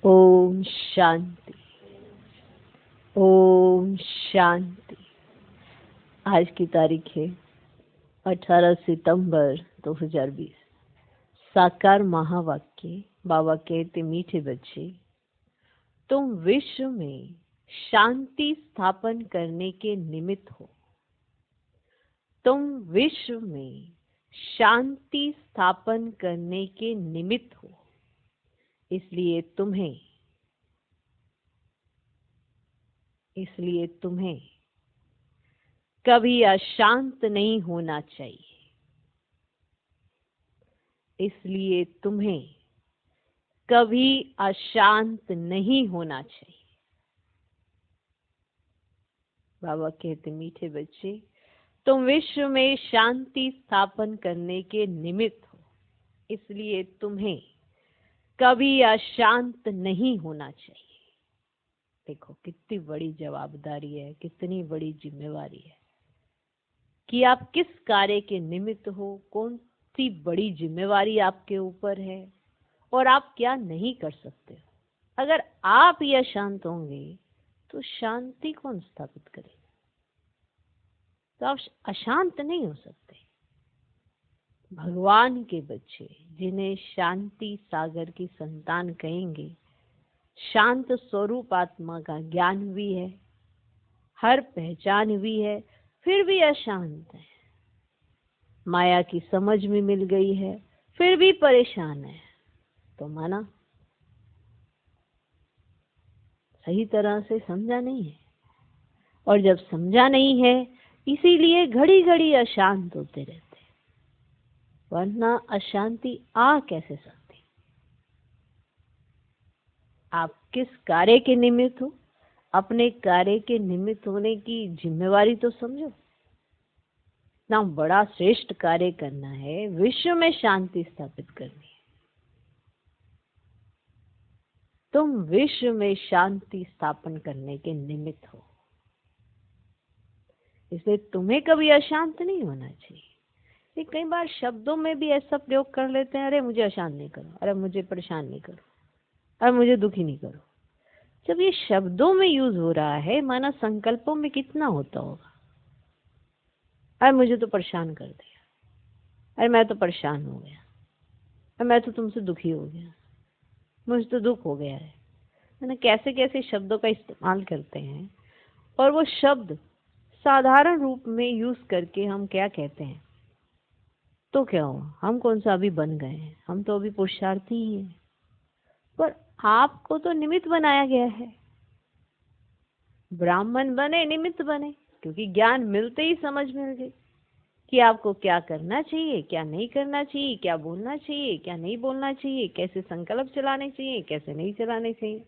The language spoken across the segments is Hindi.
ओम शांति। ओम शांति। आज की तारीख है 18 सितंबर 2020। साकार महावाक्य। बाबा कहते, मीठे बच्चे, तुम विश्व में शांति स्थापन करने के निमित्त हो। तुम विश्व में शांति स्थापन करने के निमित्त हो। इसलिए तुम्हें कभी अशांत नहीं होना चाहिए। इसलिए तुम्हें कभी अशांत नहीं होना चाहिए। बाबा कहते, मीठे बच्चे, तुम विश्व में शांति स्थापन करने के निमित्त हो। इसलिए तुम्हें कभी अशांत नहीं होना चाहिए। देखो कितनी बड़ी जवाबदारी है, कितनी बड़ी जिम्मेवारी है कि आप किस कार्य के निमित्त हो, कौन सी बड़ी जिम्मेवारी आपके ऊपर है और आप क्या नहीं कर सकते हो। अगर आप ही अशांत होंगे तो शांति कौन स्थापित करेगा? तो आप अशांत नहीं हो सकते। भगवान के बच्चे, जिन्हें शांति सागर की संतान कहेंगे, शांत स्वरूप आत्मा का ज्ञान भी है, हर पहचान भी है, फिर भी अशांत है। माया की समझ में मिल गई है, फिर भी परेशान है। तो माना सही तरह से समझा नहीं है, और जब समझा नहीं है इसीलिए घड़ी घड़ी अशांत होते रहते, वरना अशांति आ कैसे सकती? आप किस कार्य के निमित्त हो, अपने कार्य के निमित्त होने की जिम्मेवारी तो समझो ना। बड़ा श्रेष्ठ कार्य करना है, विश्व में शांति स्थापित करनी है। तुम विश्व में शांति स्थापन करने के निमित्त हो, इसलिए तुम्हें कभी अशांत नहीं होना चाहिए। कई बार शब्दों में भी ऐसा प्रयोग कर लेते हैं, अरे मुझे अशांत नहीं करो, अरे मुझे परेशान नहीं करो, अरे मुझे दुखी नहीं करो। जब ये शब्दों में यूज हो रहा है, माना संकल्पों में कितना होता होगा? अरे मुझे तो परेशान कर दिया, अरे मैं तो परेशान हो गया, अरे मैं तो तुमसे दुखी हो गया, मुझे तो दुख हो गया है। मैंने कैसे कैसे शब्दों का इस्तेमाल करते हैं, और वो शब्द साधारण रूप में यूज करके हम क्या कहते हैं? तो क्या हुआ? हम कौन सा अभी बन गए हैं? हम तो अभी पुरुषार्थी ही हैं। पर आपको तो निमित्त बनाया गया है। ब्राह्मण बने, निमित्त बने, क्योंकि ज्ञान मिलते ही समझ मिल गई कि आपको क्या करना चाहिए, क्या नहीं करना चाहिए, क्या बोलना चाहिए, क्या नहीं बोलना चाहिए, कैसे संकल्प चलाने चाहिए, कैसे नहीं चलाने चाहिए।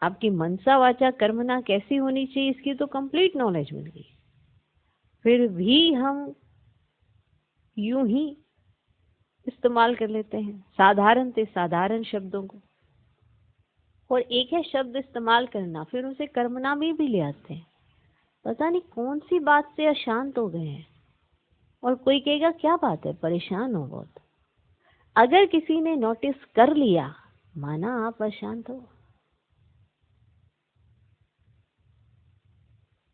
आपकी मनसा वाचा कर्मना कैसी होनी चाहिए, इसकी तो कंप्लीट नॉलेज मिल गई। फिर भी हम यूं ही इस्तेमाल कर लेते हैं साधारण से साधारण शब्दों को, और एक है शब्द इस्तेमाल करना, फिर उसे कर्मना में भी ले आते हैं। पता नहीं कौन सी बात से अशांत हो गए हैं, और कोई कहेगा क्या बात है, परेशान हो बहुत। अगर किसी ने नोटिस कर लिया, माना आप अशांत हो।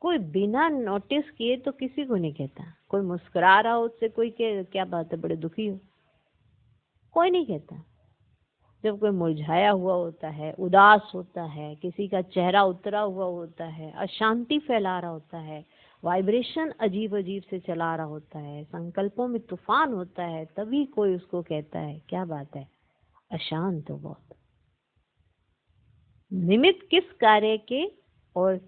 कोई बिना नोटिस किए तो किसी को नहीं कहता। कोई मुस्कुरा रहा हो उससे कोई क्या बात है, बड़े दुखी हो, कोई नहीं कहता। जब कोई मुरझाया हुआ होता है, उदास होता है, किसी का चेहरा उतरा हुआ होता है, अशांति फैला रहा होता है, वाइब्रेशन अजीब अजीब से चला रहा होता है, संकल्पों में तूफान होता है, तभी कोई उसको कहता है क्या बात है, अशांत हो बहुत। निमित्त किस कार्य के और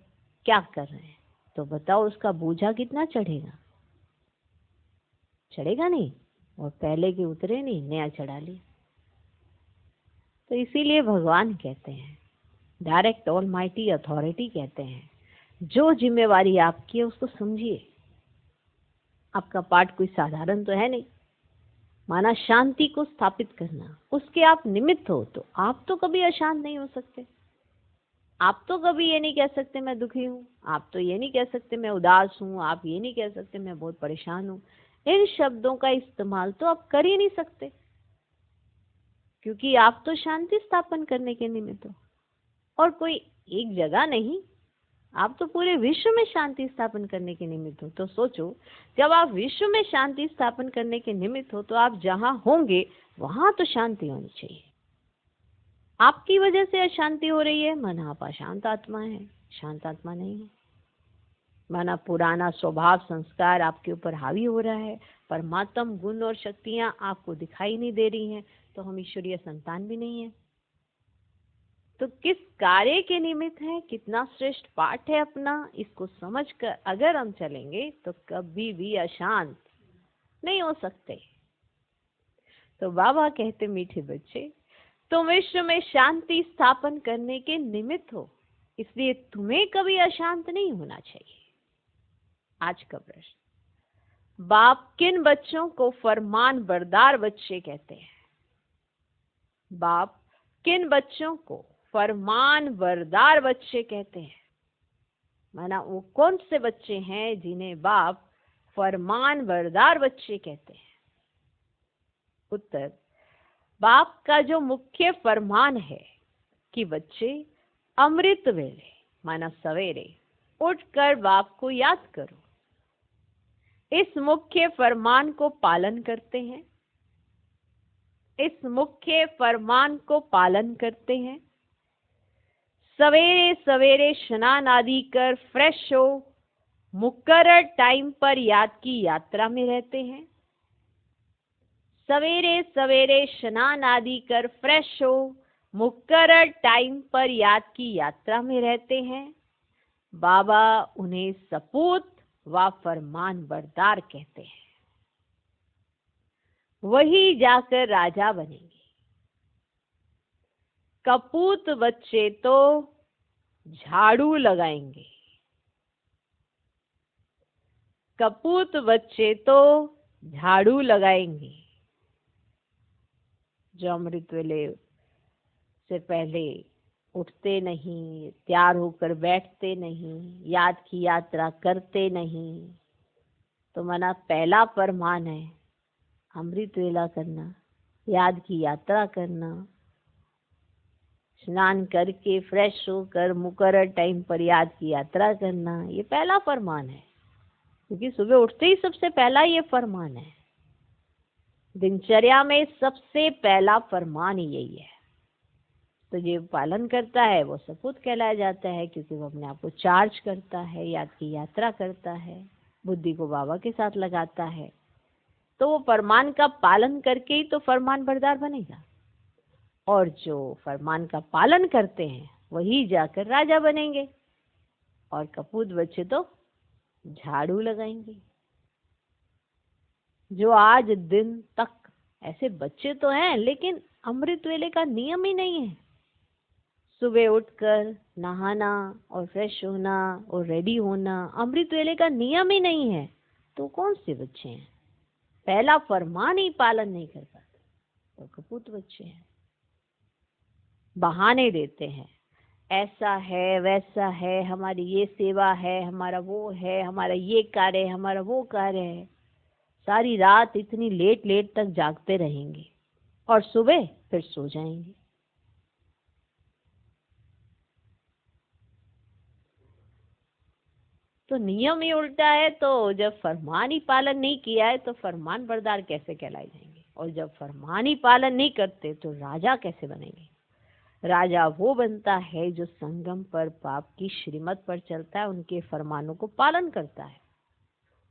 क्या कर रहे हैं, तो बताओ उसका बोझा कितना चढ़ेगा? चढ़ेगा नहीं, और पहले के उतरे नहीं, नया चढ़ा लिया। तो इसीलिए भगवान कहते हैं, डायरेक्ट ऑलमाइटी अथॉरिटी कहते हैं, जो जिम्मेवारी आपकी है उसको समझिए। आपका पाठ कोई साधारण तो है नहीं। माना शांति को स्थापित करना, उसके आप निमित्त हो, तो आप तो कभी अशांत नहीं हो सकते। आप तो कभी ये नहीं कह सकते मैं दुखी हूँ, आप तो ये नहीं कह सकते मैं उदास हूँ, आप ये नहीं कह सकते मैं बहुत परेशान हूँ। इन शब्दों का इस्तेमाल तो आप कर ही नहीं सकते, क्योंकि आप तो शांति स्थापन करने के निमित्त हो, और कोई एक जगह नहीं, आप तो पूरे विश्व में शांति स्थापन करने के निमित्त हो। तो सोचो, जब आप विश्व में शांति स्थापन करने के निमित्त हो तो आप जहां होंगे वहां तो शांति होनी चाहिए। आपकी वजह से अशांति हो रही है, माना आप अशांत आत्मा है, शांत आत्मा नहीं है। माना पुराना स्वभाव संस्कार आपके ऊपर हावी हो रहा है, परमात्म गुण और शक्तियां आपको दिखाई नहीं दे रही हैं, तो हम ईश्वरीय संतान भी नहीं है। तो किस कार्य के निमित्त है, कितना श्रेष्ठ पाठ है अपना, इसको समझकर अगर हम चलेंगे तो कभी भी अशांत नहीं हो सकते। तो बाबा कहते, मीठे बच्चे, तुम विश्व में शांति स्थापन करने के निमित्त हो, इसलिए तुम्हें कभी अशांत नहीं होना चाहिए। आज का प्रश्न, बाप किन बच्चों को फरमान बरदार बच्चे कहते हैं? बाप किन बच्चों को फरमान बरदार बच्चे कहते हैं? माना वो कौन से बच्चे हैं जिन्हें बाप फरमान बरदार बच्चे कहते हैं? उत्तर, बाप का जो मुख्य फरमान है कि बच्चे अमृत वेले, माना सवेरे उठकर बाप को याद करो, इस मुख्य फरमान को पालन करते हैं। इस मुख्य फरमान को पालन करते हैं। सवेरे सवेरे स्नान आदि कर फ्रेश हो, मुकर्रर टाइम पर याद की यात्रा में रहते हैं। सवेरे सवेरे स्नान आदि कर फ्रेश हो, मुकर्रर टाइम पर याद की यात्रा में रहते हैं। बाबा उन्हें सपूत व फरमान बरदार कहते हैं। वही जाकर राजा बनेंगे। कपूत बच्चे तो झाड़ू लगाएंगे। कपूत बच्चे तो झाड़ू लगाएंगे। जो अमृत वेले से पहले उठते नहीं, तैयार होकर बैठते नहीं, याद की यात्रा करते नहीं, तो मना पहला फरमान है अमृत वेला करना, याद की यात्रा करना, स्नान करके फ्रेश होकर मुकर्रर टाइम पर याद की यात्रा करना। ये पहला फरमान है, क्योंकि सुबह उठते ही सबसे पहला ये फरमान है। दिनचर्या में सबसे पहला फरमान यही है। तो ये पालन करता है वो सपूत कहलाया जाता है, क्योंकि वो अपने आप को चार्ज करता है, याद की यात्रा करता है, बुद्धि को बाबा के साथ लगाता है। तो वो फरमान का पालन करके ही तो फरमान बरदार बनेगा, और जो फरमान का पालन करते हैं वही जाकर राजा बनेंगे, और कपूत बच्चे तो झाड़ू लगाएंगे। जो आज दिन तक ऐसे बच्चे तो हैं, लेकिन अमृत वेले का नियम ही नहीं है। सुबह उठकर नहाना और फ्रेश होना और रेडी होना अमृत वेले का नियम ही नहीं है। तो कौन से बच्चे हैं? पहला फरमान ही पालन नहीं कर पाते, तो कपूत बच्चे हैं। बहाने देते हैं, ऐसा है वैसा है, हमारी ये सेवा है, हमारा वो है, हमारा ये कार्य है, हमारा वो कार्य है। सारी रात इतनी लेट लेट तक जागते रहेंगे और सुबह फिर सो जाएंगे। तो नियम ही उल्टा है। तो जब फरमान ही पालन नहीं किया है तो फरमान बरदार कैसे कहलाए जाएंगे? और जब फरमान ही पालन नहीं करते तो राजा कैसे बनेंगे? राजा वो बनता है जो संगम पर पाप की श्रीमत पर चलता है, उनके फरमानों को पालन करता है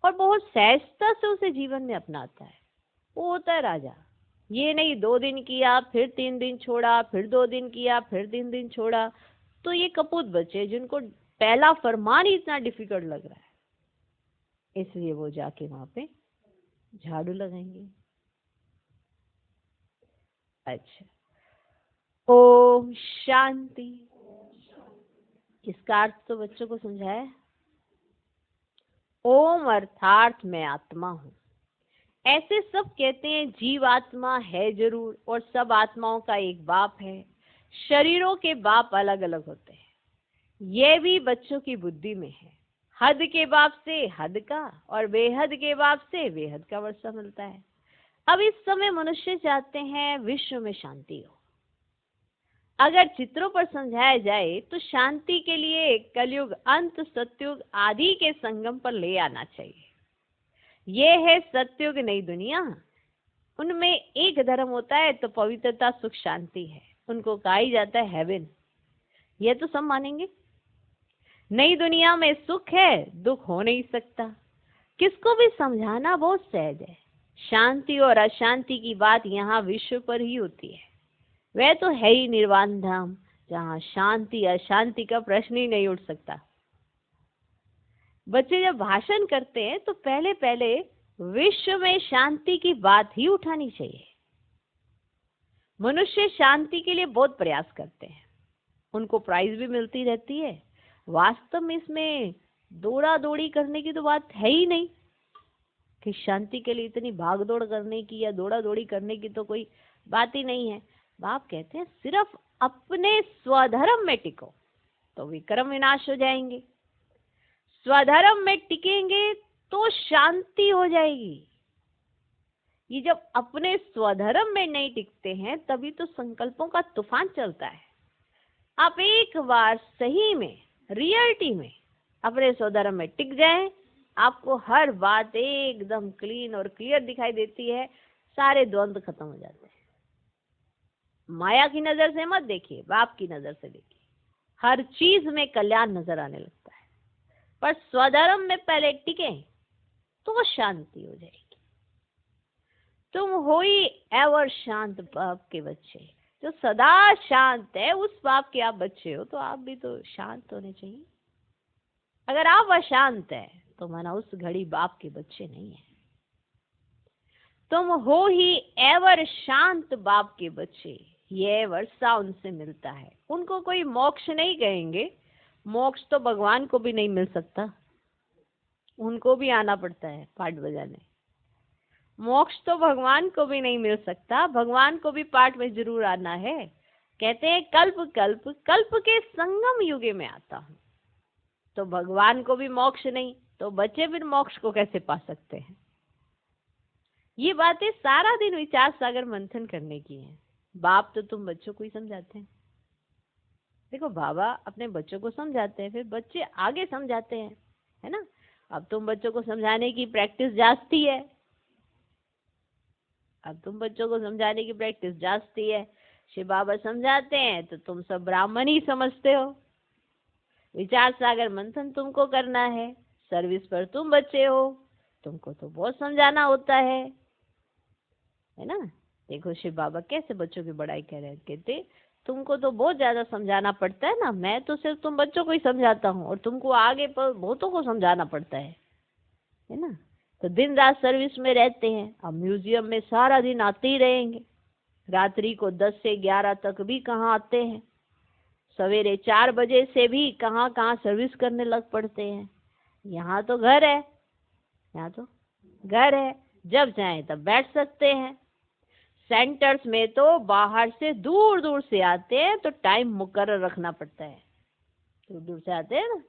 और बहुत सहजता से उसे जीवन में अपनाता है। वो होता है राजा। ये नहीं 2 दिन किया फिर 3 दिन छोड़ा, फिर 2 दिन किया फिर 3 दिन छोड़ा। तो ये कपूत बच्चे जिनको पहला फरमान ही इतना डिफिकल्ट लग रहा है, इसलिए वो जाके वहां पे झाड़ू लगाएंगे। अच्छा, ओम शांति। इसका अर्थ तो बच्चों को समझाया। ओम अर्थात मैं आत्मा हूँ। ऐसे सब कहते हैं जीव आत्मा है जरूर, और सब आत्माओं का एक बाप है। शरीरों के बाप अलग अलग होते हैं, ये भी बच्चों की बुद्धि में है। हद के बाप से हद का और बेहद के बाप से बेहद का वर्षा मिलता है। अब इस समय मनुष्य चाहते हैं विश्व में शांति हो। अगर चित्रों पर समझाया जाए तो शांति के लिए कलयुग, अंत, सतयुग आदि के संगम पर ले आना चाहिए। ये है सतयुग, नई दुनिया। उनमें एक धर्म होता है तो पवित्रता, सुख, शांति है। उनको कहा ही जाता है हेवन। ये तो सब मानेंगे। नई दुनिया में सुख है, दुख हो नहीं सकता। किसको भी समझाना बहुत सहज है। शांति और अशांति की बात यहाँ विश्व पर ही होती है। वह तो है ही निर्वाण धाम, जहाँ शांति अशांति का प्रश्न ही नहीं उठ सकता। बच्चे जब भाषण करते हैं तो पहले पहले विश्व में शांति की बात ही उठानी चाहिए। मनुष्य शांति के लिए बहुत प्रयास करते हैं, उनको प्राइज भी मिलती रहती है। वास्तव में इसमें दौड़ा दौड़ी करने की तो बात है ही नहीं कि शांति के लिए इतनी भाग दौड़ करने की या दौड़ा दौड़ी करने की तो कोई बात ही नहीं है। बाप कहते हैं सिर्फ अपने स्वधर्म में टिको तो विक्रम विनाश हो जाएंगे। स्वधर्म में टिकेंगे तो शांति हो जाएगी। ये जब अपने स्वधर्म में नहीं टिकते हैं तभी तो संकल्पों का तूफान चलता है। आप एक बार सही में, रियलिटी में अपने स्वधर्म में टिक जाएं, आपको हर बात एकदम क्लीन और क्लियर दिखाई देती है। सारे द्वंद्व खत्म हो जाते हैं। माया की नजर से मत देखिए, बाप की नजर से देखिए। हर चीज में कल्याण नजर आने लगता है। पर स्वधर्म में पहले टिके तो शांति हो जाएगी। तुम हो ही एवर शांत बाप के बच्चे, जो सदा शांत है। उस बाप के आप बच्चे हो तो आप भी तो शांत होने चाहिए। अगर आप अशांत है तो माना उस घड़ी बाप के बच्चे नहीं है। तुम हो ही एवर शांत बाप के बच्चे। ये वर्षा उनसे मिलता है। उनको कोई मोक्ष नहीं कहेंगे। मोक्ष तो भगवान को भी नहीं मिल सकता, उनको भी आना पड़ता है पाठ बजाने। मोक्ष तो भगवान को भी नहीं मिल सकता, भगवान को भी पाठ में जरूर आना है। कहते हैं कल्प कल्प कल्प के संगम युगे में आता हूँ। तो भगवान को भी मोक्ष नहीं तो बच्चे फिर मोक्ष को कैसे पा सकते हैं। ये बातें सारा दिन विचार सागर मंथन करने की हैं। बाप तो तुम बच्चों को ही समझाते हैं। देखो बाबा अपने बच्चों को समझाते हैं, फिर बच्चे आगे समझाते हैं, है ना। अब तुम बच्चों को समझाने की प्रैक्टिस जास्ती है। अब तुम बच्चों को समझाने की प्रैक्टिस जास्ती है। शिव बाबा समझाते हैं तो तुम सब ब्राह्मण ही समझते हो। विचार सागर मंथन तुमको करना है, सर्विस पर तुम बच्चे हो, तुमको तो बहुत समझाना होता है ना। देखो शिव बाबा कैसे बच्चों की बड़ाई कर रहे हैं। कहते तुमको तो बहुत ज्यादा समझाना पड़ता है ना, मैं तो सिर्फ तुम बच्चों को ही समझाता हूँ और तुमको आगे पर बहुतों को समझाना पड़ता है ना। तो दिन रात सर्विस में रहते हैं। अब म्यूजियम में सारा दिन आते ही रहेंगे। रात्रि को 10 से 11 तक भी कहाँ आते हैं। सवेरे 4 बजे से भी कहाँ कहाँ सर्विस करने लग पड़ते हैं। यहाँ तो घर है, यहाँ तो घर है, जब चाहे तब बैठ सकते हैं। सेंटर्स में तो बाहर से दूर दूर से आते हैं तो टाइम मुकर्रर रखना पड़ता है। दूर दूर से आते हैं ना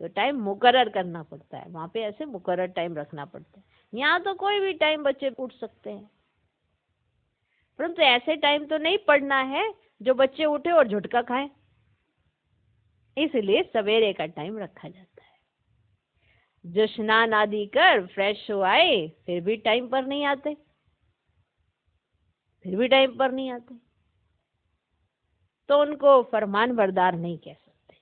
तो टाइम मुकर्रर करना पड़ता है। वहाँ पे ऐसे मुकर्रर टाइम रखना पड़ता है। यहाँ तो कोई भी टाइम बच्चे उठ सकते हैं, परंतु ऐसे टाइम तो नहीं पढ़ना है जो बच्चे उठे और झुटका खाएं। इसलिए सवेरे का टाइम रखा जाता है। जो स्नान आदि कर फ्रेश हो आए फिर भी टाइम पर नहीं आते, फिर भी टाइम पर नहीं आते तो उनको फरमान बरदार नहीं कह सकते।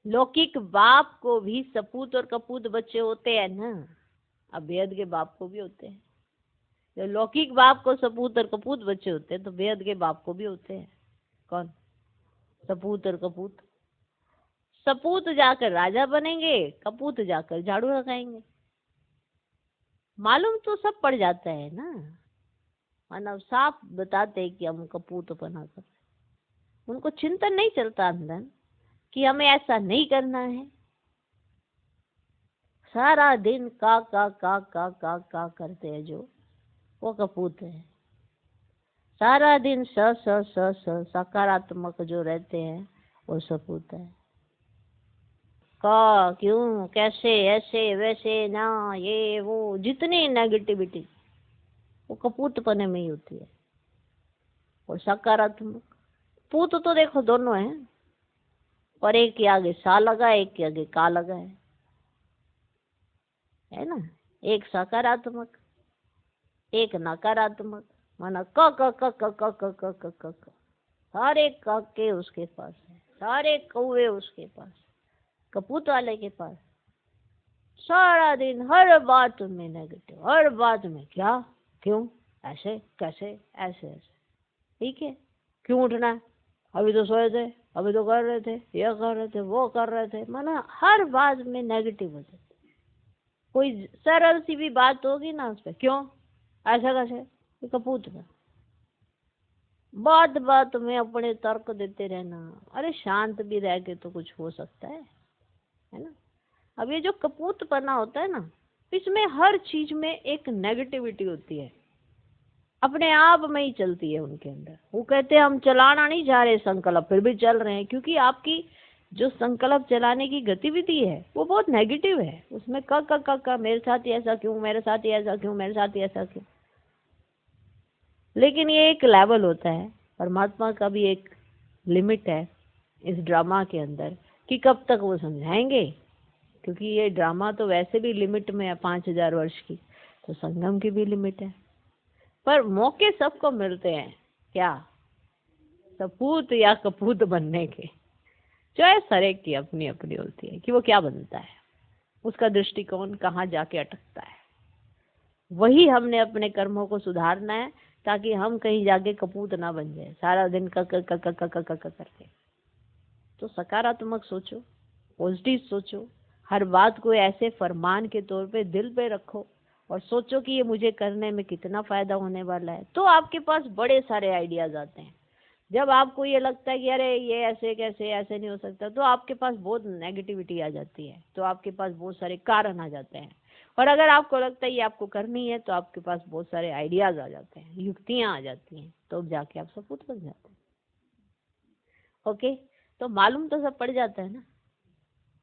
लौकिक बाप को भी सपूत और कपूत बच्चे होते हैं ना, अब बेहद के बाप को भी होते हैं। जो लौकिक बाप को सपूत और कपूत बच्चे होते हैं तो बेहद के बाप को भी होते हैं। कौन? सपूत और कपूत। सपूत जाकर राजा बनेंगे, कपूत जाकर झाड़ू लगाएंगे। मालूम तो सब पड़ जाता है ना। मानव साफ बताते हैं कि हम कपूत बना कर, उनको चिंतन नहीं चलता अंदर कि हमें ऐसा नहीं करना है। सारा दिन का करते हैं जो, वो कपूत है। सारा दिन स सकारात्मक जो रहते हैं वो सपूत है। का, क्यों, कैसे, ऐसे वैसे, ना, ये वो, जितनी नेगेटिविटी वो कपूतपने में ही होती है। और सकारात्मक पूत तो देखो दोनों है, पर एक के आगे सा लगा है, एक के आगे का लगा है ना। एक सकारात्मक, एक नकारात्मक। माना क क क क क क क क क क। सारे काके उसके पास है, सारे कौवे उसके पास, कपूत वाले के पास। सारा दिन हर बात में नेगेटिव, हर बात में क्या, क्यों, ऐसे कैसे, ऐसे ऐसे। ठीक है, क्यों उठना है, अभी तो सोए थे, अभी तो कर रहे थे, ये कर रहे थे, वो कर रहे थे। माना हर बात में नेगेटिव हो जाते। कोई सरल सी भी बात होगी ना उस पर क्यों, ऐसा कैसे, ये कपूत में बात बात में अपने तर्क देते रहना। अरे शांत भी रह के तो कुछ हो सकता है ना। अब ये जो कपूतपना होता है ना, इसमें हर चीज में एक नेगेटिविटी होती है, अपने आप में ही चलती है उनके अंदर। वो कहते हैं हम चलाना नहीं चाह रहे संकल्प, फिर भी चल रहे हैं, क्योंकि आपकी जो संकल्प चलाने की गतिविधि है वो बहुत नेगेटिव है। उसमें क मेरे साथ ही ऐसा क्यों, मेरे साथ ही ऐसा क्यों, मेरे साथ ही ऐसा क्यों। लेकिन ये एक लेवल होता है, परमात्मा का भी एक लिमिट है इस ड्रामा के अंदर कि कब तक वो समझाएंगे। क्योंकि ये ड्रामा तो वैसे भी लिमिट में है 5000 वर्ष की, तो संगम की भी लिमिट है। पर मौके सबको मिलते हैं, क्या, सपूत या कपूत बनने के। चॉइस हर एक की अपनी अपनी होती है कि वो क्या बनता है, उसका दृष्टिकोण कहाँ जाके अटकता है। वही हमने अपने कर्मों को सुधारना है, ताकि हम कहीं जाके कपूत ना बन जाए सारा दिन करके। तो सकारात्मक सोचो, पॉजिटिव सोचो, हर बात को ऐसे फरमान के तौर पे दिल पे रखो और सोचो कि ये मुझे करने में कितना फायदा होने वाला है। तो आपके पास बड़े सारे आइडियाज आते हैं। जब आपको ये लगता है कि अरे ये ऐसे कैसे, ऐसे नहीं हो सकता, तो आपके पास बहुत नेगेटिविटी आ जाती है, तो आपके पास बहुत सारे कारण आ जाते हैं। और अगर आपको लगता है ये आपको करनी है, तो आपके पास बहुत सारे आइडियाज आ जाते हैं, युक्तियां आ जाती हैं, तो जाके आप सपूत बन जाते हैं। ओके, तो मालूम तो सब पड़ जाता है ना,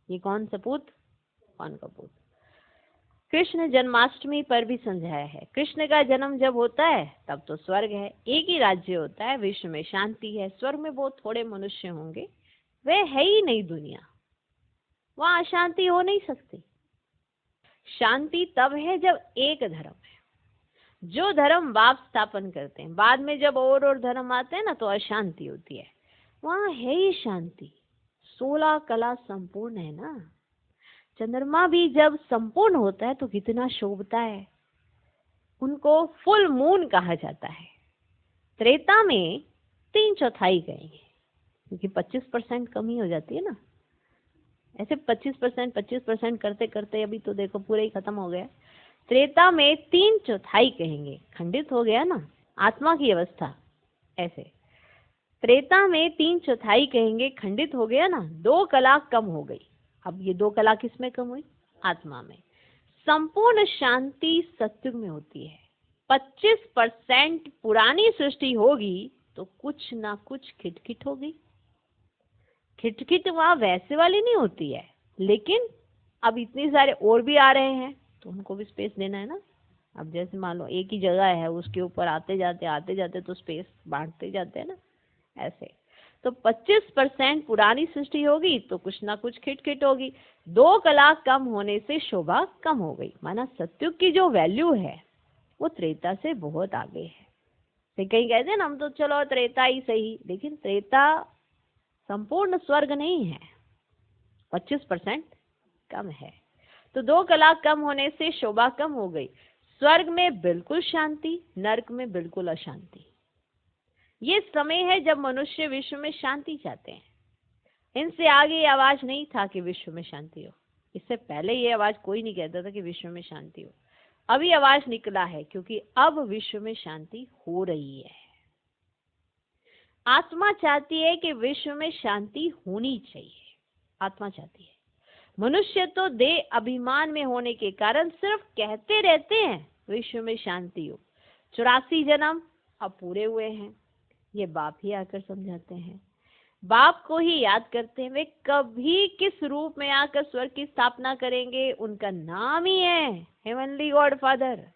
ये कौन सपूत, कौन कपूत। कृष्ण जन्माष्टमी पर भी समझाया है, कृष्ण का जन्म जब होता है तब तो स्वर्ग है, एक ही राज्य होता है, विश्व में शांति है, स्वर्ग में बहुत थोड़े मनुष्य होंगे, वह है ही नहीं दुनिया, वहां अशांति हो नहीं सकती। शांति तब है जब एक धर्म है, जो धर्म बाप स्थापन करते हैं, बाद में जब और धर्म आते हैं ना तो अशांति होती है, वहां है ही शांति। 16 कला संपूर्ण है ना। चंद्रमा भी जब संपूर्ण होता है तो कितना शोभता है, उनको फुल मून कहा जाता है। त्रेता में 3/4 कहेंगे, क्योंकि 25% कमी हो जाती है ना। ऐसे 25% करते करते अभी तो देखो पूरे ही खत्म हो गया। त्रेता में 3/4 कहेंगे, खंडित हो गया ना आत्मा की अवस्था। ऐसे त्रेता में 3/4 कहेंगे, खंडित हो गया ना, 2 कला कम हो गई। अब ये 2 कला किस में कम हुई, आत्मा में। संपूर्ण शांति सत्युग में होती है। 25% पुरानी सृष्टि होगी तो कुछ ना कुछ खिटखिट होगी। खिटखिट वहां वैसे वाली नहीं होती है, लेकिन अब इतने सारे और भी आ रहे हैं तो उनको भी स्पेस देना है ना। अब जैसे मान लो एक ही जगह है, उसके ऊपर आते जाते तो स्पेस बांटते जाते हैं ना, ऐसे। तो 25% पुरानी सृष्टि होगी तो कुछ ना कुछ खिटखिट होगी। 2 कला कम होने से शोभा कम हो गई। माना सत्युग की जो वैल्यू है वो त्रेता से बहुत आगे है। तो कहीं कहते हैं ना हम तो चलो त्रेता ही सही, लेकिन त्रेता संपूर्ण स्वर्ग नहीं है, 25% कम है। तो 2 कला कम होने से शोभा कम हो गई। स्वर्ग में बिल्कुल शांति, नरक में बिल्कुल अशांति। ये समय है जब मनुष्य विश्व में शांति चाहते हैं। इनसे आगे ये आवाज नहीं था कि विश्व में शांति हो। इससे पहले ये आवाज कोई नहीं कहता था कि विश्व में शांति हो। अभी आवाज निकला है क्योंकि अब विश्व में शांति हो रही है। आत्मा चाहती है कि विश्व में शांति होनी चाहिए, आत्मा चाहती है। मनुष्य तो देह अभिमान में होने के कारण सिर्फ कहते रहते हैं विश्व में शांति हो। 84 जन्म अब पूरे हुए हैं, ये बाप ही आकर समझाते हैं। बाप को ही याद करते हैं। वे कभी किस रूप में आकर स्वर्ग की स्थापना करेंगे, उनका नाम ही है हेवनली गॉड फादर।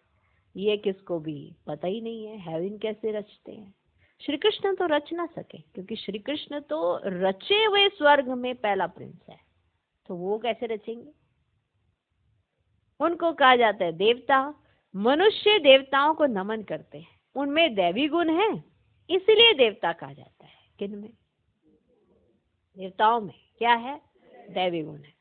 ये किसको भी पता ही नहीं है हेवन कैसे रचते हैं। श्री कृष्ण तो रच ना सके, क्योंकि श्री कृष्ण तो रचे हुए स्वर्ग में पहला प्रिंस है, तो वो कैसे रचेंगे। उनको कहा जाता है देवता। मनुष्य देवताओं को नमन करते हैं, उनमें दैवी गुण है, इसलिए देवता कहा जाता है। किन में? देवताओं में क्या है? दैवी गुण है।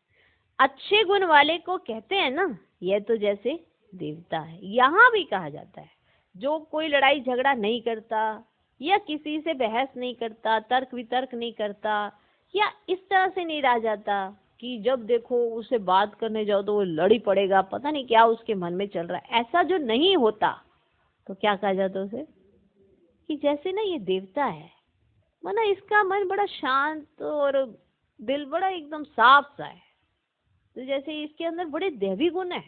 अच्छे गुण वाले को कहते हैं ना, यह तो जैसे देवता है। यहाँ भी कहा जाता है जो कोई लड़ाई झगड़ा नहीं करता, या किसी से बहस नहीं करता, तर्क वितर्क नहीं करता, या इस तरह से नहीं रह जाता कि जब देखो उसे बात करने जाओ तो वो लड़ी पड़ेगा, पता नहीं क्या उसके मन में चल रहा है, ऐसा जो नहीं होता, तो क्या कहा जाता है उसे? कि जैसे ना ये देवता है, माना इसका मन बड़ा शांत और दिल बड़ा एकदम साफ सा है, तो जैसे इसके अंदर बड़े दैवी गुण है,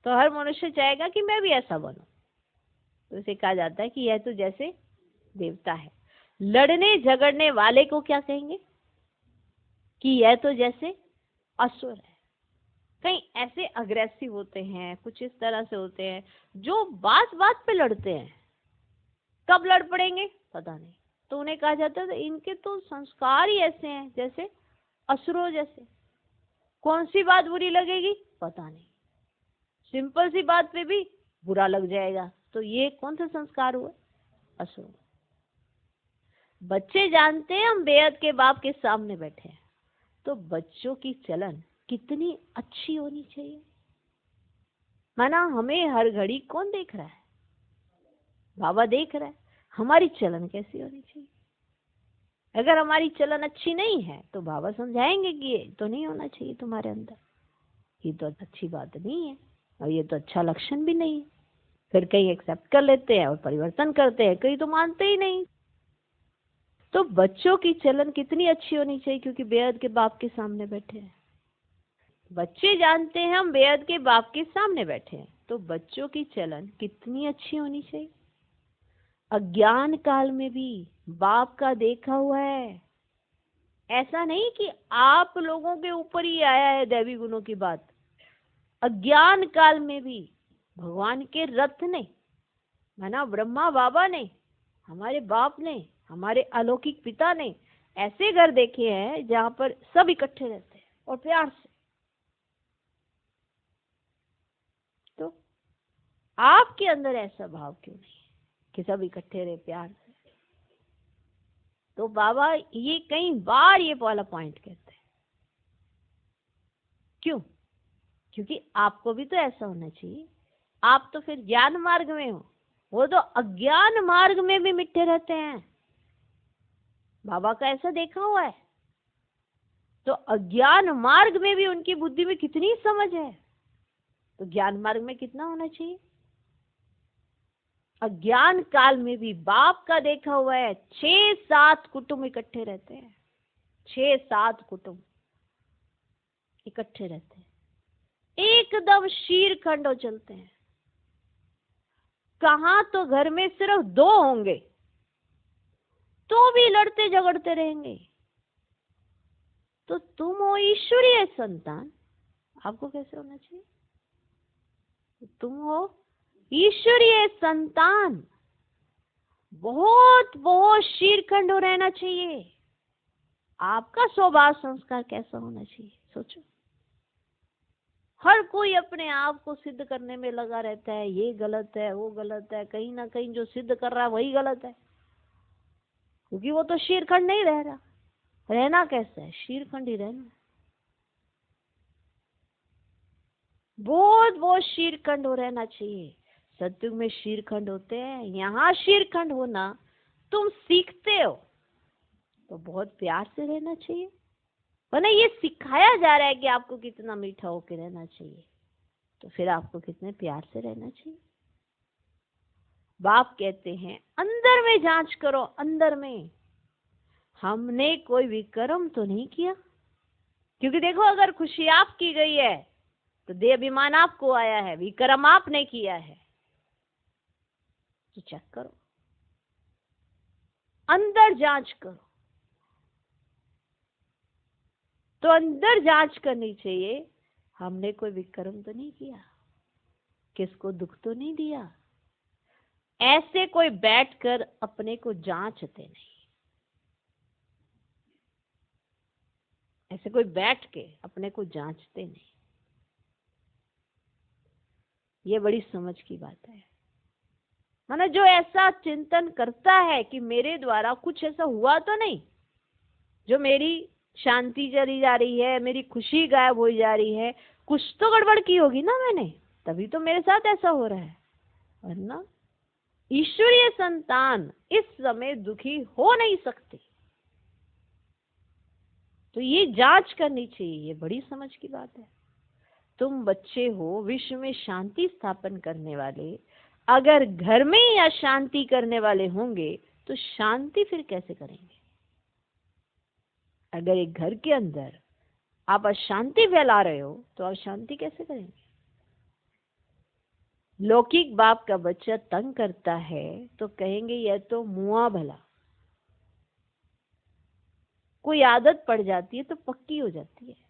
तो हर मनुष्य चाहेगा कि मैं भी ऐसा बनूं। तो इसे कहा जाता है कि यह तो जैसे देवता है। लड़ने झगड़ने वाले को क्या कहेंगे? कि यह तो जैसे असुर है। कहीं ऐसे अग्रेसिव होते हैं, कुछ इस तरह से होते हैं जो बात बात पे लड़ते हैं, कब लड़ पड़ेंगे पता नहीं, तो उन्हें कहा जाता है इनके तो संस्कार ही ऐसे हैं जैसे असुरों जैसे। कौन सी बात बुरी लगेगी पता नहीं, सिंपल सी बात पे भी बुरा लग जाएगा, तो ये कौन सा संस्कार हुआ? असुर। बच्चे जानते हैं हम बेहद के बाप के सामने बैठे हैं, तो बच्चों की चलन कितनी अच्छी होनी चाहिए। माना हमें हर घड़ी कौन देख रहा है? बाबा देख रहा है। हमारी चलन कैसी होनी चाहिए? अगर हमारी चलन अच्छी नहीं है तो बाबा समझाएंगे कि ये तो नहीं होना चाहिए तुम्हारे अंदर, ये तो अच्छी बात नहीं है और ये तो अच्छा लक्षण भी नहीं है। फिर कई एक्सेप्ट कर लेते हैं और परिवर्तन करते हैं, कई तो मानते ही नहीं। तो बच्चों की चलन कितनी अच्छी होनी चाहिए, क्योंकि बेहद के बाप के सामने बैठे हैं। बच्चे जानते हैं हम बेहद के बाप के सामने बैठे हैं, तो बच्चों की चलन कितनी अच्छी होनी चाहिए। अज्ञान काल में भी बाप का देखा हुआ है। ऐसा नहीं कि आप लोगों के ऊपर ही आया है दैवी गुणों की बात। अज्ञान काल में भी भगवान के रथ ने, माना ब्रह्मा बाबा ने, हमारे बाप ने, हमारे अलौकिक पिता ने ऐसे घर देखे हैं जहां पर सब इकट्ठे रहते हैं और प्यार से। तो आपके अंदर ऐसा भाव क्यों नहीं कि सब इकट्ठे रहे प्यार से? तो बाबा ये कई बार ये वाला पॉइंट कहते हैं। क्यों? क्योंकि आपको भी तो ऐसा होना चाहिए। आप तो फिर ज्ञान मार्ग में हो, वो तो अज्ञान मार्ग में भी मिट्टे रहते हैं। बाबा का ऐसा देखा हुआ है, तो अज्ञान मार्ग में भी उनकी बुद्धि में कितनी समझ है, तो ज्ञान मार्ग में कितना होना चाहिए। अज्ञान काल में भी बाप का देखा हुआ है 6-7 कुटुंब इकट्ठे रहते हैं, 6-7 कुटुंब इकट्ठे रहते हैं, एकदम शीरखंड हो चलते हैं। कहां तो घर में सिर्फ 2 होंगे तो भी लड़ते झगड़ते रहेंगे। तो तुम हो ईश्वरीय संतान, आपको कैसे होना चाहिए? तुम हो ईश्वरीय संतान, बहुत बहुत शीरखंड हो रहना चाहिए। आपका स्वभाव संस्कार कैसा होना चाहिए सोचो। हर कोई अपने आप को सिद्ध करने में लगा रहता है, ये गलत है वो गलत है, कहीं ना कहीं जो सिद्ध कर रहा है वही गलत है, क्योंकि वो तो शीरखंड नहीं रह रहा। रहना कैसा है? शीरखंड ही रहना। बहुत बहुत शीरखंड हो रहना चाहिए। सत्युग में शीरखंड होते हैं, यहाँ शीरखंड होना तुम सीखते हो तो बहुत प्यार से रहना चाहिए। वरना ये सिखाया जा रहा है कि आपको कितना मीठा होकर रहना चाहिए, तो फिर आपको कितने प्यार से रहना चाहिए। बाप कहते हैं अंदर में जांच करो, अंदर में हमने कोई विक्रम तो नहीं किया। क्योंकि देखो अगर खुशी आप की गई है तो देह अभिमान आपको आया है, विक्रम आपने किया है, तो चेक करो, अंदर जांच करो। तो अंदर जांच करनी चाहिए, हमने कोई विक्रम तो नहीं किया, किसको दुख तो नहीं दिया। ऐसे कोई बैठकर अपने को जांचते नहीं, ऐसे कोई बैठ के अपने को जांचते नहीं। ये बड़ी समझ की बात है। माना जो ऐसा चिंतन करता है कि मेरे द्वारा कुछ ऐसा हुआ तो नहीं, जो मेरी शांति चली जा रही है, मेरी खुशी गायब हो जा रही है, कुछ तो गड़बड़ की होगी ना मैंने, तभी तो मेरे साथ ऐसा हो रहा है। वरना ईश्वरीय संतान इस समय दुखी हो नहीं सकती। तो ये जांच करनी चाहिए, ये बड़ी समझ की बात है। तुम बच्चे हो, विश्व में शांति स्थापन करने वाले, अगर घर में ही अशांति करने वाले होंगे तो शांति फिर कैसे करेंगे? अगर एक घर के अंदर आप अशांति फैला रहे हो तो आप शांति कैसे करेंगे? लौकिक बाप का बच्चा तंग करता है तो कहेंगे यह तो मुआ भला। कोई आदत पड़ जाती है तो पक्की हो जाती है।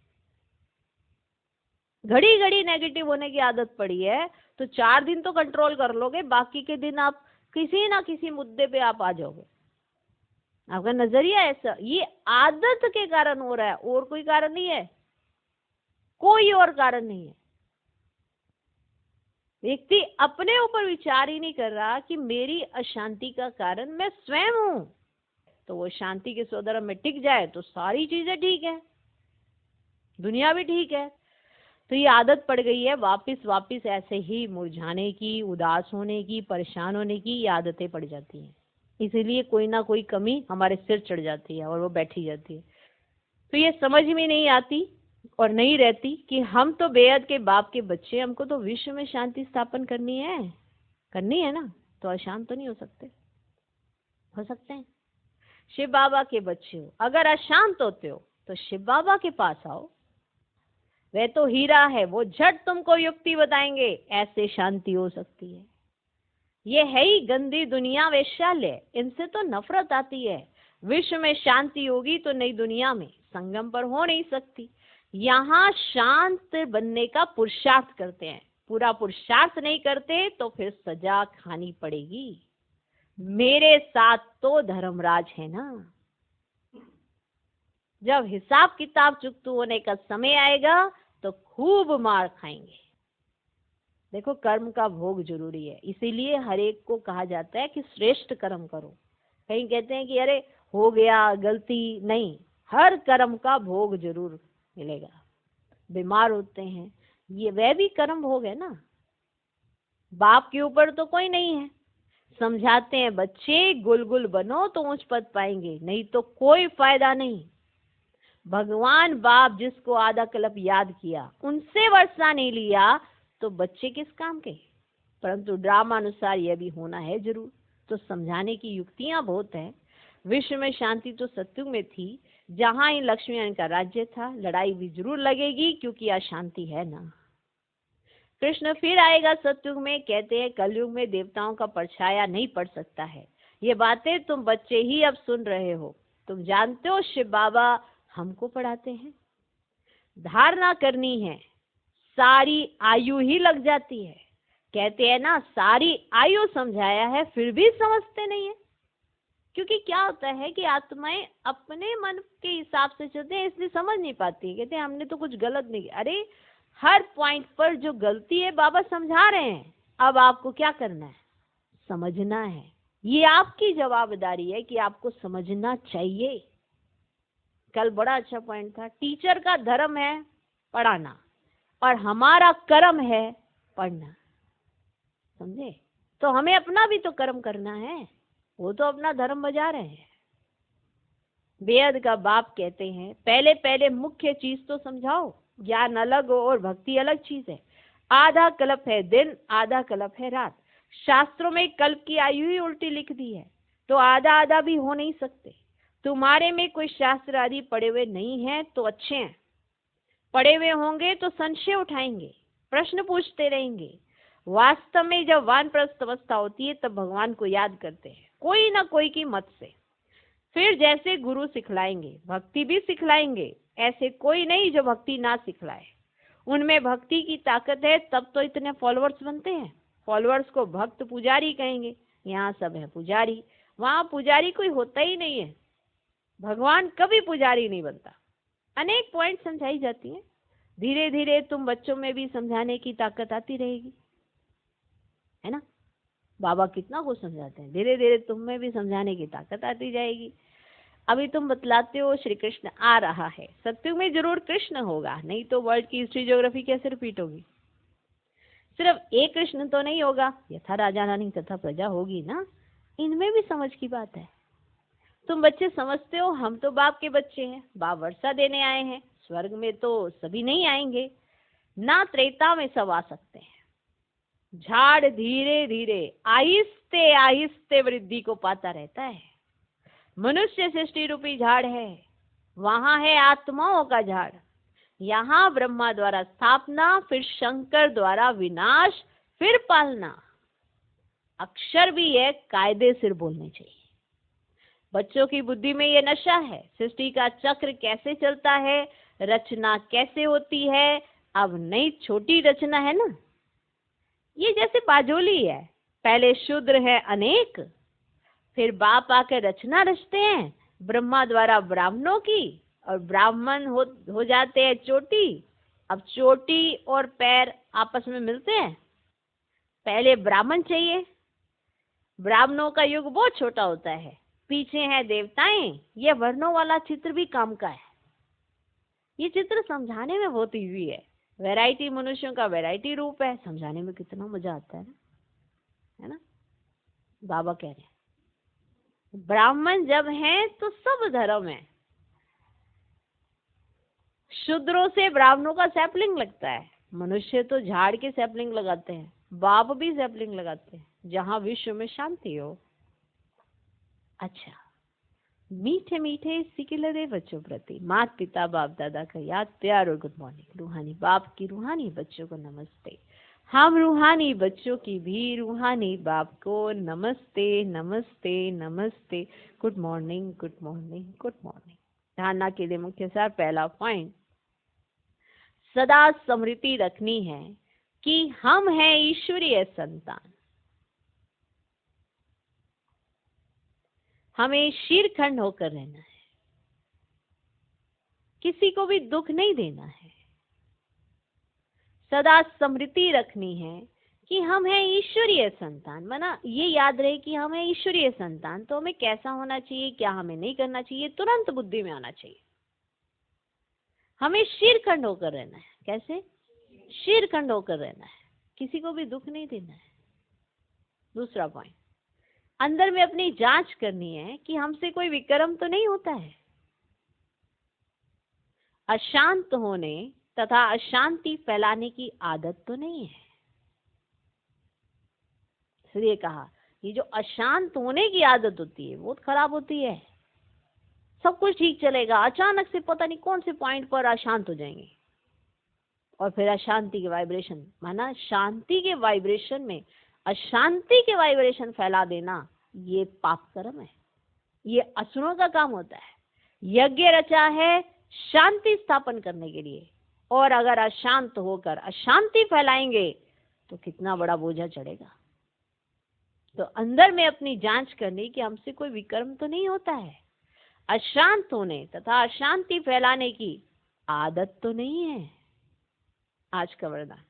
घड़ी घड़ी नेगेटिव होने की आदत पड़ी है तो 4 दिन तो कंट्रोल कर लोगे, बाकी के दिन आप किसी ना किसी मुद्दे पे आप आ जाओगे। आपका नजरिया ऐसा, ये आदत के कारण हो रहा है, और कोई कारण नहीं है, कोई और कारण नहीं है। व्यक्ति अपने ऊपर विचार ही नहीं कर रहा कि मेरी अशांति का कारण मैं स्वयं हूं, तो वो शांति के सौदर्भ में टिक जाए तो सारी चीजें ठीक है, दुनिया भी ठीक है। तो ये आदत पड़ गई है वापिस वापिस ऐसे ही मुरझाने की, उदास होने की, परेशान होने की, ये आदतें पड़ जाती हैं। इसीलिए कोई ना कोई कमी हमारे सिर चढ़ जाती है और वो बैठी जाती है। तो ये समझ में नहीं आती और नहीं रहती कि हम तो बेहद के बाप के बच्चे, हमको तो विश्व में शांति स्थापन करनी है ना, तो अशांत तो नहीं हो सकते हैं। शिव बाबा के बच्चे हो, अगर अशांत होते हो तो शिव बाबा के पास आओ, वह तो हीरा है, वो झट तुमको युक्ति बताएंगे, ऐसे शांति हो सकती है। ये है ही गंदी दुनिया, वैश्यालय, इनसे तो नफरत आती है। विश्व में शांति होगी तो नई दुनिया में संगम पर हो नहीं सकती। यहाँ शांत बनने का पुरुषार्थ करते हैं, पूरा पुरुषार्थ नहीं करते तो फिर सजा खानी पड़ेगी। मेरे साथ तो धर्मराज है ना, जब हिसाब किताब चुकता होने का समय आएगा तो खूब मार खाएंगे। देखो, कर्म का भोग जरूरी है, इसीलिए हर एक को कहा जाता है कि श्रेष्ठ कर्म करो। कहीं कहते हैं कि अरे हो गया गलती, नहीं, हर कर्म का भोग जरूर मिलेगा। बीमार होते हैं, ये वह भी कर्म भोग है ना, बाप के ऊपर तो कोई नहीं है। समझाते हैं बच्चे गुलगुल बनो तो ऊंच पद पाएंगे, नहीं तो कोई फायदा नहीं। भगवान बाप जिसको आधा कल्प याद किया, उनसे वर्षा नहीं लिया तो बच्चे किस काम के। परंतु ड्रामा अनुसार यह भी होना है जरूर। तो समझाने की युक्तियां बहुत हैं। विश्व में शांति तो सत्युग में थी, जहां इन लक्ष्मी का राज्य था। लड़ाई भी जरूर लगेगी क्योंकि अशांति है ना। कृष्ण फिर आएगा सत्युग में, कहते हैं कलयुग में देवताओं का परछाया नहीं पड़ सकता है। ये बातें तुम बच्चे ही अब सुन रहे हो। तुम जानते हो शिव बाबा हमको पढ़ाते हैं। धारणा करनी है, सारी आयु ही लग जाती है। कहते हैं ना, सारी आयु समझाया है फिर भी समझते नहीं है। क्योंकि क्या होता है कि आत्माएं अपने मन के हिसाब से चलते हैं, इसलिए समझ नहीं पाती। कहते हैं हमने तो कुछ गलत नहीं किया। अरे हर पॉइंट पर जो गलती है बाबा समझा रहे हैं, अब आपको क्या करना है, समझना है। ये आपकी जवाबदारी है कि आपको समझना चाहिए। कल बड़ा अच्छा पॉइंट था, टीचर का धर्म है पढ़ाना और हमारा कर्म है पढ़ना। समझे? तो हमें अपना भी तो कर्म करना है, वो तो अपना धर्म बजा रहे हैं। बेहद का बाप कहते हैं पहले पहले मुख्य चीज तो समझाओ। ज्ञान अलग हो और भक्ति अलग चीज है। आधा कल्प है दिन, आधा कल्प है रात। शास्त्रों में कल्प की आयु ही उल्टी लिख दी है, तो आधा आधा भी हो नहीं सकते। तुम्हारे में कोई शास्त्र आदि पढ़े हुए नहीं है तो अच्छे हैं, पढ़े हुए होंगे तो संशय उठाएंगे, प्रश्न पूछते रहेंगे। वास्तव में जब वानप्रस्थ अवस्था होती है तब भगवान को याद करते हैं, कोई ना कोई की मत से। फिर जैसे गुरु सिखलाएंगे भक्ति भी सिखलाएंगे, ऐसे कोई नहीं जो भक्ति ना सिखलाए। उनमें भक्ति की ताकत है, तब तो इतने फॉलोअर्स बनते हैं। फॉलोअर्स को भक्त पुजारी कहेंगे। यहाँ सब है पुजारी, वहां पुजारी कोई होता ही नहीं है। भगवान कभी पुजारी नहीं बनता। अनेक पॉइंट समझाई जाती हैं। धीरे धीरे तुम बच्चों में भी समझाने की ताकत आती रहेगी, है ना। बाबा कितना कुछ समझाते हैं, धीरे धीरे तुम में भी समझाने की ताकत आती जाएगी। अभी तुम बतलाते हो श्री कृष्ण आ रहा है, सत्युग में जरूर कृष्ण होगा, नहीं तो वर्ल्ड की हिस्ट्री ज्योग्राफी कैसे रिपीट होगी। सिर्फ एक कृष्ण तो नहीं होगा, यथा राजा रानी तथा प्रजा होगी ना। इनमें भी समझ की बात है। तुम बच्चे समझते हो हम तो बाप के बच्चे हैं, बाप वर्षा देने आए हैं। स्वर्ग में तो सभी नहीं आएंगे ना, त्रेता में सब आ सकते हैं। झाड़ धीरे धीरे आहिस्ते आहिस्ते वृद्धि को पाता रहता है। मनुष्य सृष्टि रूपी झाड़ है, वहां है आत्माओं का झाड़। यहाँ ब्रह्मा द्वारा स्थापना, फिर शंकर द्वारा विनाश, फिर पालना। अक्षर भी है, कायदे से बोलने चाहिए। बच्चों की बुद्धि में ये नशा है, सृष्टि का चक्र कैसे चलता है, रचना कैसे होती है। अब नई छोटी रचना है ना, ये जैसे बाजोली है। पहले शूद्र है अनेक, फिर बाप आकर रचना रचते हैं ब्रह्मा द्वारा ब्राह्मणों की, और ब्राह्मण हो जाते हैं चोटी। अब चोटी और पैर आपस में मिलते हैं। पहले ब्राह्मण चाहिए, ब्राह्मणों का युग बहुत छोटा होता है, पीछे हैं देवताएं। ये वर्णों वाला चित्र भी काम का है। ये चित्र समझाने में बहुत ईजी है। वैरायटी मनुष्यों का वैरायटी रूप है, समझाने में कितना मजा आता है ना। बाबा कह रहे हैं ब्राह्मण जब हैं तो सब धर्म है। शूद्रों से ब्राह्मणों का सैपलिंग लगता है। मनुष्य तो झाड़ के सैपलिंग लगाते हैं, बाप भी सैपलिंग लगाते हैं, जहां विश्व में शांति हो। अच्छा, मीठे मीठे सिकिलरे बच्चों प्रति माता पिता बाप दादा का याद प्यार और गुड मॉर्निंग। रूहानी बाप की रूहानी बच्चों को नमस्ते। हम रूहानी बच्चों की भी रूहानी बाप को नमस्ते नमस्ते नमस्ते। Good morning good morning good morning. धारणा के लिए मुख्य सार, पहला पॉइंट, सदा स्मृति रखनी है कि हम हैं ईश्वरीय संतान। हमें शीरखंड होकर रहना है, किसी को भी दुख नहीं देना है। सदा स्मृति रखनी है कि हम हैं ईश्वरीय संतान। माना ये याद रहे कि हम हैं ईश्वरीय संतान, तो हमें कैसा होना चाहिए, क्या हमें नहीं करना चाहिए, तुरंत बुद्धि में आना चाहिए। हमें शीरखंड होकर रहना है। कैसे? शीरखंड होकर रहना है, किसी को भी दुख नहीं देना है। दूसरा पॉइंट, अंदर में अपनी जांच करनी है कि हमसे कोई विक्रम तो नहीं होता है। अशांत होने तथा अशांति फैलाने की आदत तो नहीं है। इसलिए कहा ये जो अशांत होने की आदत होती है बहुत खराब होती है। सब कुछ ठीक चलेगा, अचानक से पता नहीं कौन से पॉइंट पर अशांत हो जाएंगे, और फिर अशांति के वाइब्रेशन, माना शांति के वाइब्रेशन में अशांति के वाइब्रेशन फैला देना, ये पाप कर्म है। ये असुरों का काम होता है। यज्ञ रचा है शांति स्थापन करने के लिए, और अगर अशांत होकर अशांति फैलाएंगे तो कितना बड़ा बोझा चढ़ेगा। तो अंदर में अपनी जांच करनी कि हमसे कोई विक्रम तो नहीं होता है। अशांत होने तथा अशांति फैलाने की आदत तो नहीं है। आज का वरदान,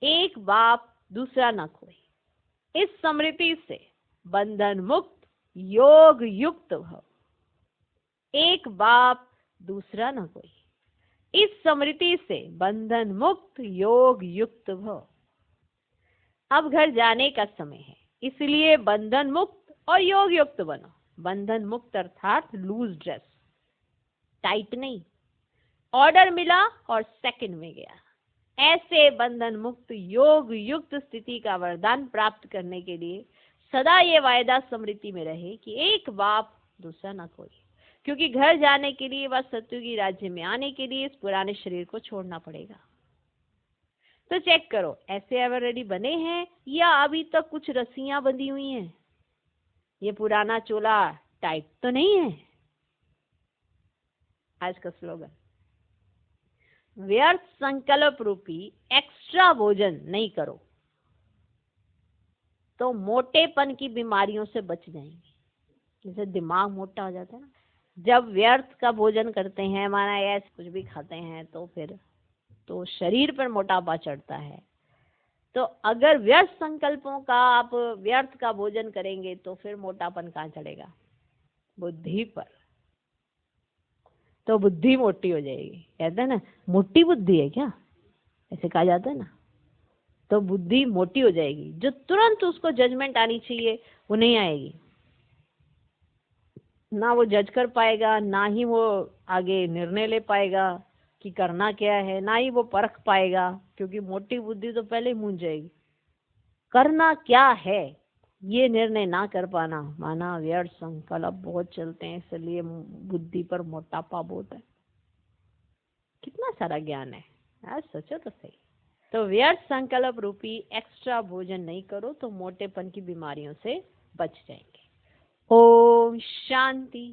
एक बाप दूसरा न कोई। इस स्मृति से बंधन मुक्त योग युक्त भव। एक बाप दूसरा न कोई, इस स्मृति से बंधन मुक्त योग युक्त भव। अब घर जाने का समय है, इसलिए बंधन मुक्त और योग युक्त बनो। बंधन मुक्त अर्थात लूज ड्रेस, टाइट नहीं। ऑर्डर मिला और सेकंड में गया। ऐसे बंधन मुक्त योग युक्त स्थिति का वरदान प्राप्त करने के लिए सदा ये वायदा स्मृति में रहे कि एक बाप दूसरा ना कोई। क्योंकि घर जाने के लिए व सत्युगी राज्य में आने के लिए इस पुराने शरीर को छोड़ना पड़ेगा। तो चेक करो, ऐसे ऑलरेडी बने हैं या अभी तक कुछ रस्सियां बंधी हुई हैं। ये पुराना चोला टाइट तो नहीं है। आज का स्लोगन, व्यर्थ संकल्प रूपी एक्स्ट्रा भोजन नहीं करो तो मोटेपन की बीमारियों से बच जाएंगे। जैसे दिमाग मोटा हो जाता है ना, जब व्यर्थ का भोजन करते हैं, माना ऐसे कुछ भी खाते हैं, तो फिर तो शरीर पर मोटापा चढ़ता है। तो अगर व्यर्थ संकल्पों का आप व्यर्थ का भोजन करेंगे तो फिर मोटापन कहाँ चढ़ेगा? बुद्धि पर। तो बुद्धि मोटी हो जाएगी। कहते हैं ना, मोटी बुद्धि है क्या, ऐसे कहा जाता है ना। तो बुद्धि मोटी हो जाएगी, जो तुरंत उसको जजमेंट आनी चाहिए वो नहीं आएगी। ना वो जज कर पाएगा, ना ही वो आगे निर्णय ले पाएगा कि करना क्या है, ना ही वो परख पाएगा, क्योंकि मोटी बुद्धि तो पहले ही मूंझ जाएगी। करना क्या है ये निर्णय ना कर पाना, माना व्यर्थ संकल्प बहुत चलते हैं, इसलिए बुद्धि पर मोटापा बहुत है। कितना सारा ज्ञान है यार, सोचो तो सही। तो व्यर्थ संकल्प रूपी एक्स्ट्रा भोजन नहीं करो तो मोटेपन की बीमारियों से बच जाएंगे। ओम शांति।